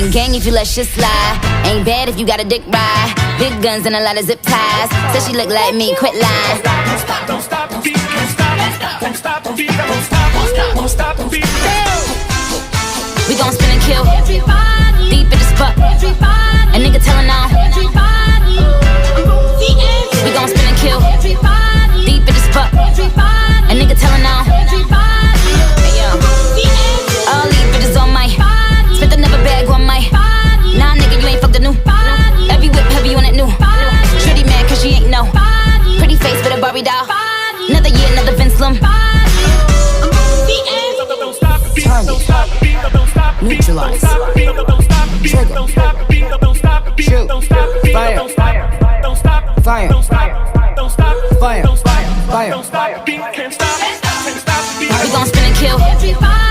Ain't gang if you let shit slide. Ain't bad if you got a dick ride. Big guns and a lot of zip ties. Said she look like me, quit lying. Don't stop, don't stop the beat, don't stop, won't stop the beat, won't stop, won't stop, won't stop the beat. We gon' spin and kill. Deep in the spot. A nigga tellin' on. We gon' spin and kill. Deep in the spot. A nigga tellin' on. Hey yo, all these bitches on my. Spent another bag on my. Nah nigga, you ain't fucked the new. Every whip heavy on that new. Shitty mad cause she ain't know. Pretty face with a Barbie doll. Another year, another Vince Lum. Neutralize. Trigger. Shoot. Fire. Fire. Fire. Fire. We gon' spin and kill.